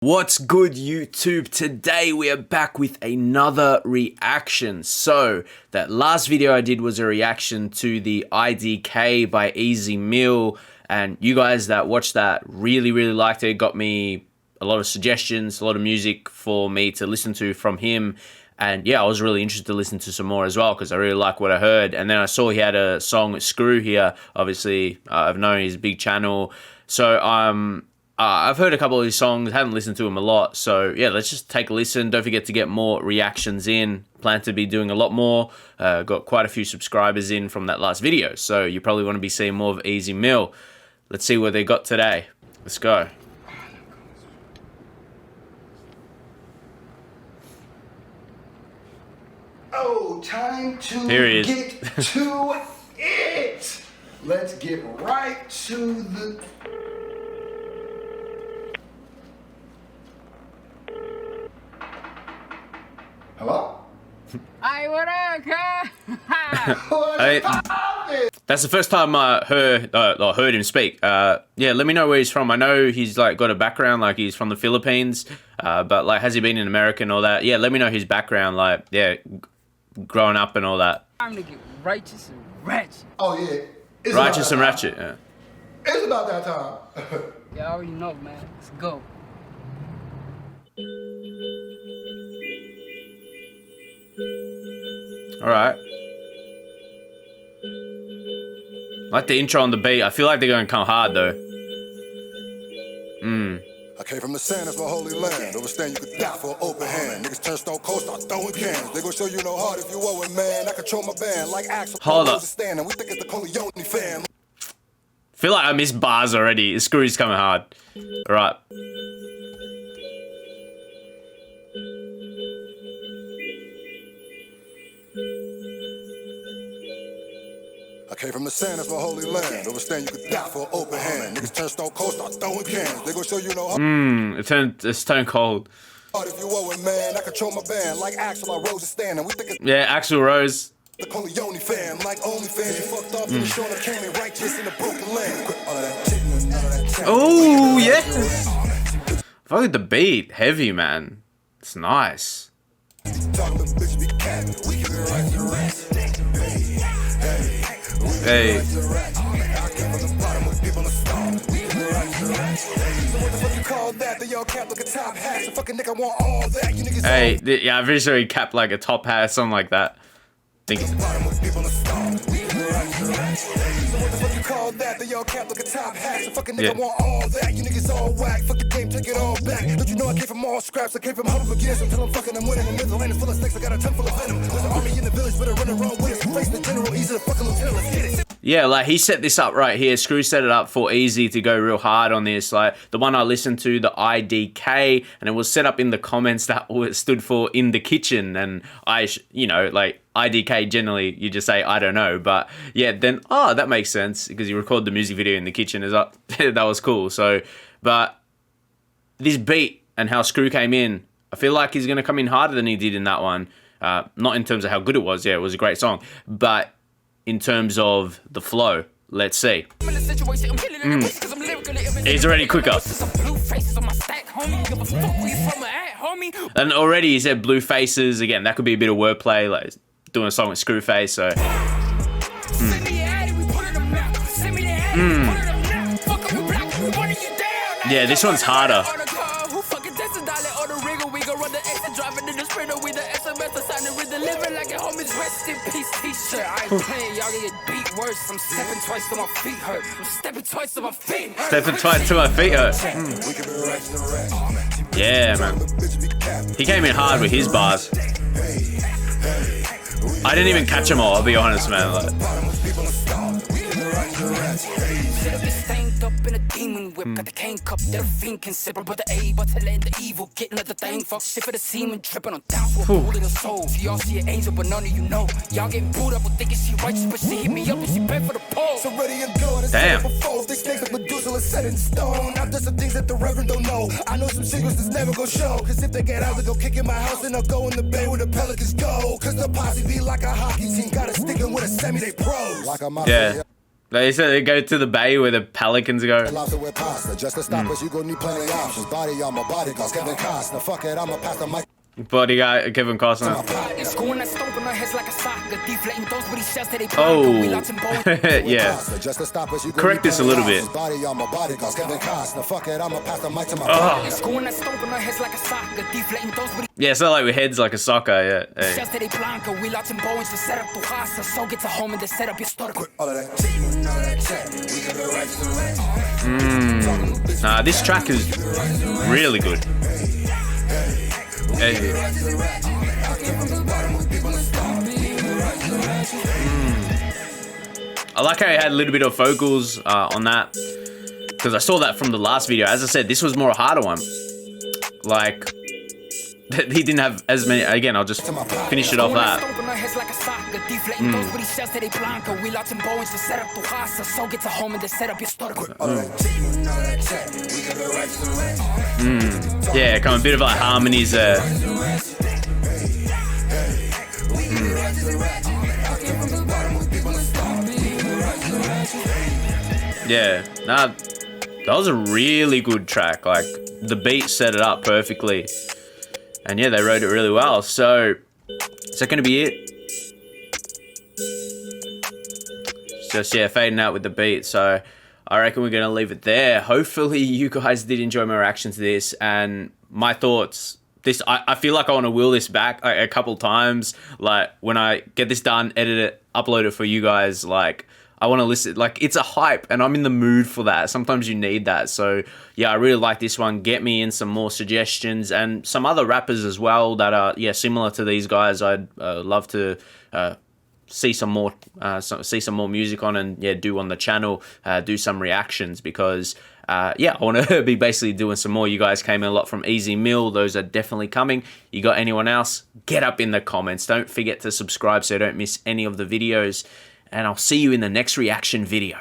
What's good, YouTube? Today we are back with another reaction. So that last video I did was a reaction to the IDK by Easy Meal, and you guys that watched that really liked it. Got me a lot of suggestions, a lot of music for me to listen to from him. And yeah, I was really interested to listen to some more as well because I really like what I heard. And then I saw he had a song with Scru here. Obviously, I've known his big channel. So I've heard a couple of his songs, haven't listened to him a lot. So yeah, let's just take a listen. Don't forget to get more reactions in. Plan to be doing a lot more. Got quite a few subscribers in from that last video. So you probably want to be seeing more of Easy Meal. Let's see what they got today. Let's go. Oh, time to get to it. Let's get right to the... Hello? Hey, what up, That's the first time I heard him speak. Yeah, let me know where he's from. I know he's like got a background, like he's from the Philippines, but like has he been in America and all that? Yeah, let me know his background, like yeah, growing up and all that. Time to get righteous and ratchet. Oh yeah. It's Righteous and Ratchet. Yeah. It's about that time. You already know, man. Let's go. All right. Like the intro on the beat. I feel like they're going to come hard though. I came from the sand of a holy land. Overstand you could die for an open hand. Niggas turn stone cold, start throwing cans. They gon' show you no heart if you owe it, man. I control my band like Axel. Hold up. And we think it's the Corleone fam. Feel like I missed bars already. Screw's coming hard. All right. I came from the sand of a holy land. Overstand you could die for an open hand. Niggas turn stone cold, start throwing cans. They gon' show you no heart. It's turned cold. If you owe it, man. I control my band like Axel. I rose and stand. And we think it's Yeah, Axel Rose. the Corleone fam. Like OnlyFans, you fucked up and showing the came righteous in the broken land. All of that shit, none of that. Oh yes. Fuck with the beat, heavy man. It's nice. Hey. Hey, yeah, I'm pretty sure he capped like a top hat, something like that. Think Yeah. You niggas all whack, fuck the game, take it all back. Don't you know I came from all scraps? I came from humble beginners until I'm fucking I'm winning. The middle lane is full of snakes, I got a ton full of venom. There's an army in the village, better run the wrong way. Face the general, easy to fucking lieutenant, let's get it. Yeah, like he set this up right here. Screw set it up for Easy to go real hard on this. Like the one I listened to, the IDK, and it was set up in the comments that it stood for in the kitchen. And you know, like IDK generally you just say I don't know, but yeah, then that makes sense because you record the music video in the kitchen. Is that was cool. So, but this beat and how Screw came in, I feel like he's gonna come in harder than he did in that one. Not in terms of how good it was. Yeah, it was a great song, but in terms of the flow, let's see. He's already quicker. And already he said blue faces. Again, that could be a bit of wordplay, like doing a song with Screwface, so. Yeah, this one's harder. Stepping twice to my feet hurt. Yeah, man. He came in hard with his bars. I didn't even catch them all, I'll be honest, man. Like, got the cane cup, that fiend can sip, but the A, but to let the evil get another thing. Fuck shit for the semen, tripping on down for a bullet in the soul. Y'all see an angel, but none of you know. Y'all getting booed up with thinking she righteous, but she hit me up and she paid for the pole. So ready and go, damn. They snakes like Medusa, let's set in stone. Now there's some things that the Reverend don't know. I know some secrets that's never gonna show. Cause if they get out, they go kick in my house and I'll go in the bay where the pelicans go. Cause the posse be like a hockey team, gotta stick in with a semi, they pros. Like a mafia. Yeah. They said they go to the bay where the pelicans go. Lobster with pasta. Just to stop us, you gon' need plenty of options. Body on my body, cause Kevin Costner. Fuck it, I'ma pass the mic. Body guy, Kevin Costner. Oh, yeah. Correct this a little bit. Yeah, it's not like with heads like a soccer, yeah. Hey. Nah, this track is really good. Hey. I like how he had a little bit of vocals on that, because I saw that from the last video. As I said, this was more a harder one. Like, he didn't have as many. Again, I'll just finish it off that. Yeah, kind of a bit of like harmonies there. Yeah, nah, that was a really good track. Like, the beat set it up perfectly. And yeah, they wrote it really well. So, is that going to be it? It's just, yeah, fading out with the beat. So, I reckon we're going to leave it there. Hopefully, you guys did enjoy my reaction to this and my thoughts. This, I feel like I want to wheel this back a couple times. Like, when I get this done, edit it, upload it for you guys, like, I want to listen. Like, it's a hype, and I'm in the mood for that. Sometimes you need that. So, yeah, I really like this one. Get me in some more suggestions and some other rappers as well that are, yeah, similar to these guys. I'd love to see some more music on, and yeah, do on the channel, do some reactions, because yeah, I want to be basically doing some more. You guys came in a lot from Easy Mill. Those are definitely coming. You got anyone else? Get up in the comments. Don't forget to subscribe so you don't miss any of the videos. And I'll see you in the next reaction video.